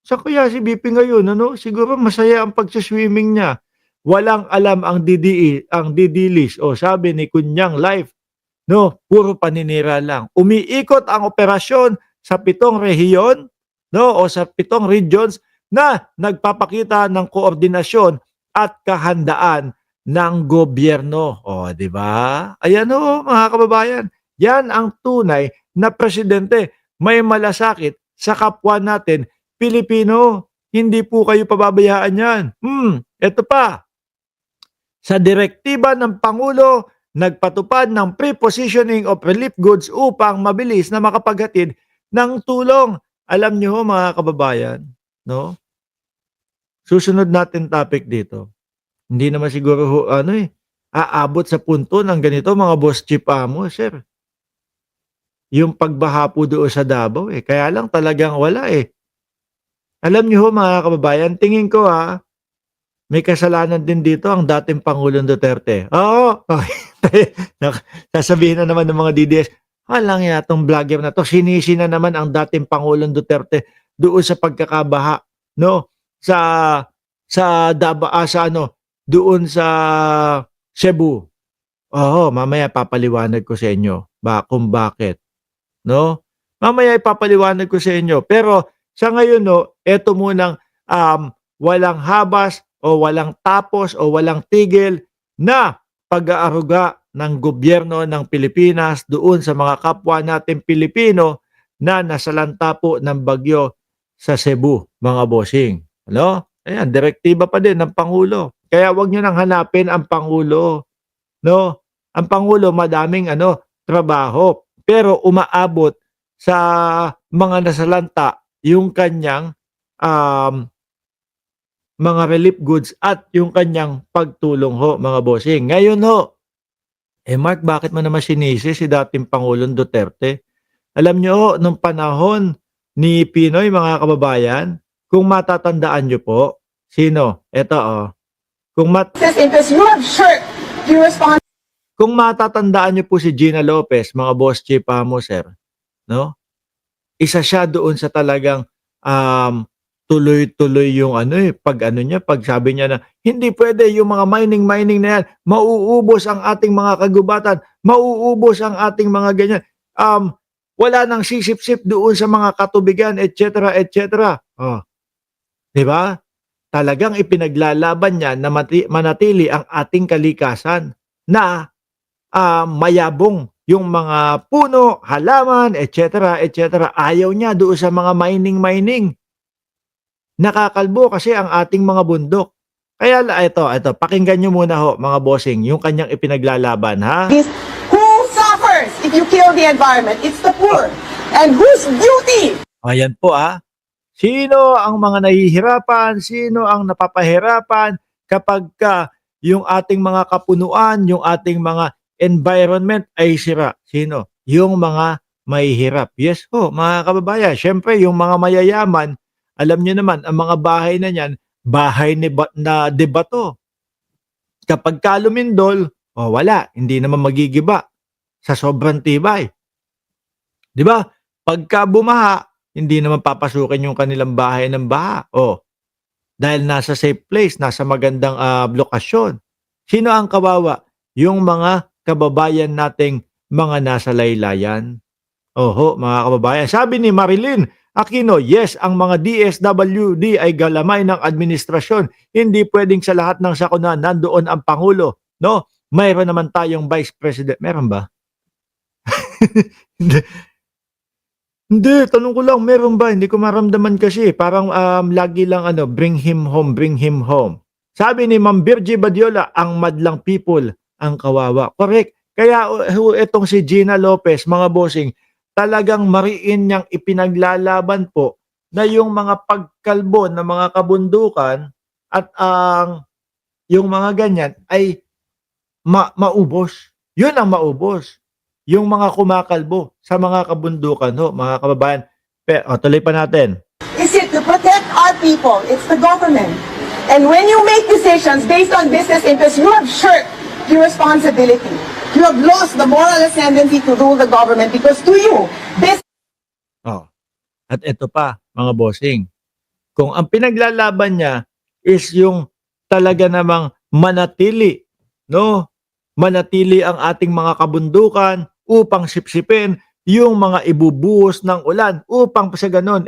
Saan kaya si BP ngayon ano? Siguro masaya ang pagsi-swimming niya. Walang alam ang didilis o sabi ni Kunyang Life, no, puro paninira lang. Umiikot ang operasyon sa 7 rehiyon, no, o sa 7 regions na nagpapakita ng koordinasyon at kahandaan ng gobyerno. O, di ba? Ayan o, mga kababayan. Yan ang tunay na presidente. May malasakit sa kapwa natin, Pilipino. Hindi po kayo pababayaan yan. Ito pa. Sa direktiba ng Pangulo, nagpatupad ng pre-positioning of relief goods upang mabilis na makapaghatid ng tulong. Alam niyo ho, mga kababayan, no? Susunod natin topic dito. Hindi naman siguro ho, aabot sa punto ng ganito mga boss chief amo, sir. Yung pagbaha po doon sa Davao eh. Kaya lang talagang wala eh. Alam niyo ho, mga kababayan, tingin ko may kasalanan din dito ang dating Pangulong Duterte. Oo. Sasabihin na naman ng mga DDS, walang yatong vlogger na to. Sinisi na naman ang dating Pangulong Duterte doon sa pagkakabaha, no? Sa doon sa Cebu. Oo, mamaya papaliwanag ko sa inyo kung bakit, no? Mamaya ipapaliwanag ko sa inyo. Pero sa ngayon, no, eto munang walang habas o walang tapos o walang tigil na pag-aaruga ng gobyerno ng Pilipinas doon sa mga kapwa natin Pilipino na nasalanta po ng bagyo sa Cebu, mga bossing. Ano? Ayan, direktiba pa din ng Pangulo. Kaya wag niyo nang hanapin ang Pangulo. No? Ang Pangulo madaming trabaho, pero umaabot sa mga nasalanta yung kanyang mga relief goods at yung kanyang pagtulong ho, mga bossing. Ngayon ho, Mark, bakit mo naman sinisi si dating Pangulong Duterte? Alam nyo ho, nung panahon ni Pinoy, mga kababayan, kung matatandaan nyo po, sino? Ito kung matatandaan nyo po si Gina Lopez, mga boss chief mo, sir, no? Isa siya doon sa talagang tuloy-tuloy yung pag sabi niya na hindi pwede yung mga mining na yan, mauubos ang ating mga kagubatan, mauubos ang ating mga ganyan. Wala nang sisip-sip doon sa mga katubigan, etc. etc. Oh. 'Di ba? Talagang ipinaglalaban niya na manatili ang ating kalikasan na mayabong yung mga puno, halaman, etc. etc. Ayaw niya doon sa mga mining. Nakakalbo kasi ang ating mga bundok. Kaya ito, pakinggan nyo muna ho, mga bossing, yung kanyang ipinaglalaban, ha? Who suffers if you kill the environment? It's the poor. And whose duty? Ayan po, Sino ang mga nahihirapan? Sino ang napapahirapan kapag yung ating mga kapunuan, yung ating mga environment ay sira? Sino? Yung mga mahihirap. Yes po, mga kababayan. Siyempre, yung mga mayayaman, alam niyo naman, ang mga bahay na niyan, bahay na debato. Kapag lumindol, wala, hindi naman magigiba sa sobrang tibay. 'Di ba? Pagka bumaha, hindi naman papasukin yung kanilang bahay ng baha. Dahil nasa safe place, nasa magandang lokasyon. Sino ang kawawa? Yung mga kababayan nating mga nasa laylayan. Oho, mga kababayan. Sabi ni Marilyn Aquino, yes, ang mga DSWD ay galamay ng administrasyon. Hindi pwedeng sa lahat ng sakuna nandoon ang Pangulo. No? Mayroon naman tayong Vice President. Meron ba? Hindi, tanong ko lang, meron ba? Hindi ko maramdaman kasi. Parang lagi lang bring him home, bring him home. Sabi ni Ma'am Virgie Badiola, ang madlang people ang kawawa. Correct. Kaya itong si Gina Lopez, mga bossing, talagang mariin niyang ipinaglalaban po na yung mga pagkalbo ng mga kabundukan at yung mga ganyan ay maubos. Yun ang maubos. Yung mga kumakalbo sa mga kabundukan ho, mga kababayan. Tuloy pa natin. Is it to protect our people? It's the government. And when you make decisions based on business interests, you have shirked your responsibility. You have lost the moral ascendancy to rule the government because to you, this... At ito pa, mga bossing. Kung ang pinaglalaban niya is yung talaga namang manatili, no? Manatili ang ating mga kabundukan upang sipsipin yung mga ibubuhos ng ulan upang sa ganun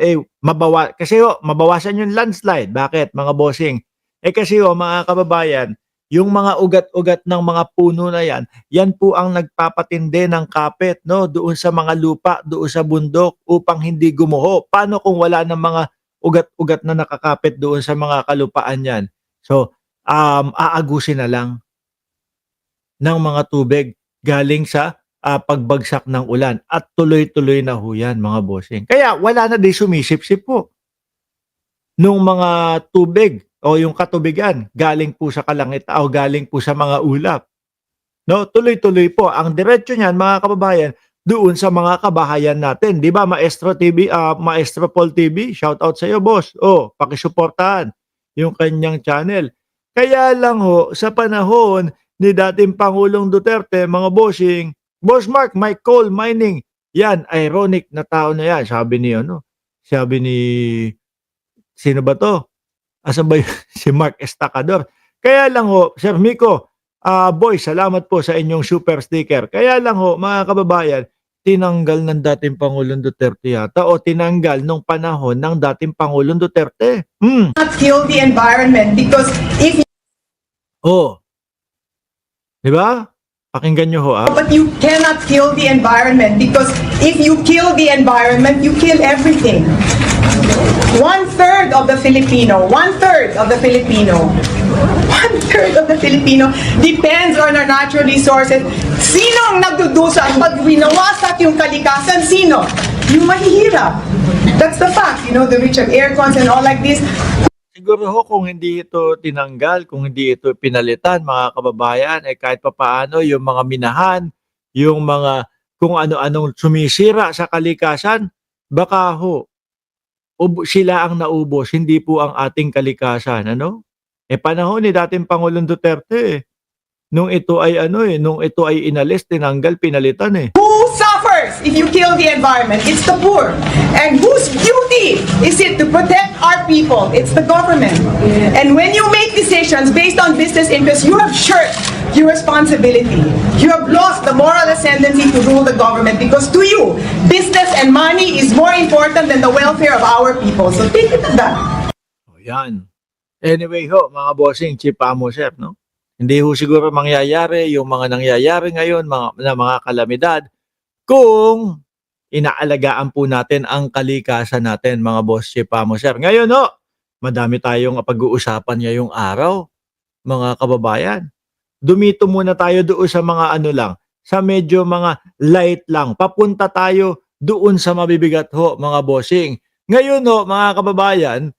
kasi mabawasan yung landslide. Bakit mga bossing? Kasi mga kababayan, yung mga ugat-ugat ng mga puno na yan po ang nagpapatindi ng kapit, no, doon sa mga lupa, doon sa bundok upang hindi gumuho. Paano kung wala ng mga ugat-ugat na nakakapit doon sa mga kalupaan yan? So, aagusin na lang ng mga tubig galing sa pagbagsak ng ulan at tuloy-tuloy na ho yan mga bossing. Kaya wala na din sumisipsip po nung mga tubig o yung katubigan galing po sa kalangit o galing po sa mga ulap. No, tuloy-tuloy po. Ang diretso niyan mga kababayan doon sa mga kabahayan natin. 'Di ba Maestro TV, Maestro Paul TV, shout out sa iyo boss. Oh, pakisuportahan yung kanyang channel. Kaya lang ho sa panahon ni dating Pangulong Duterte, mga bossing, Boss Mark, my coal mining. Yan, ironic na tao na yan. Sabi ni, sino ba to? Asan ba yun? Si Mark Estacador. Kaya lang ho, Sir Miko, boy, salamat po sa inyong super sticker. Kaya lang ho, mga kababayan, tinanggal ng dating Pangulong Duterte yata o tinanggal nung panahon ng dating Pangulong Duterte. Not kill the environment because if Oh. 'Di ba? Pakinggan nyo ho, but you cannot kill the environment because if you kill the environment, you kill everything. 1/3 of the Filipino, 1/3 of the Filipino, 1/3 of the Filipino depends on our natural resources. Sino ang nagdudusa pag winawasak yung kalikasan? Sino? Yung mahihirap. That's the fact. You know, the rich have air cons and all like this. Siguro ho kung hindi ito tinanggal, kung hindi ito pinalitan mga kababayan, kahit papaano yung mga minahan, yung mga kung ano-anong sumisira sa kalikasan, baka ho, sila ang naubos, hindi po ang ating kalikasan, ano? Panahon ni dating Pangulong Duterte, nung ito ay nung ito ay inalis, tinanggal, pinalitan Who suffers if you kill the environment? It's the poor. And whose duty is it to protect our people? It's the government. And when you make decisions based on business interests, you have shirked your responsibility. You have lost the moral ascendancy to rule the government because to you, business and money is more important than the welfare of our people. So take it to that. O yan. Anyway ho, mga bossing, Chief Amo Sir, no? Hindi ho siguro mangyayari yung mga nangyayari ngayon, mga kalamidad, kung inaalagaan po natin ang kalikasan natin, mga boss, Chief Amo Sir. Ngayon ho, madami tayong pag-uusapan ngayong araw, mga kababayan. Dumito muna tayo doon sa mga sa medyo mga light lang. Papunta tayo doon sa mabibigat ho, mga bossing. Ngayon ho, mga kababayan,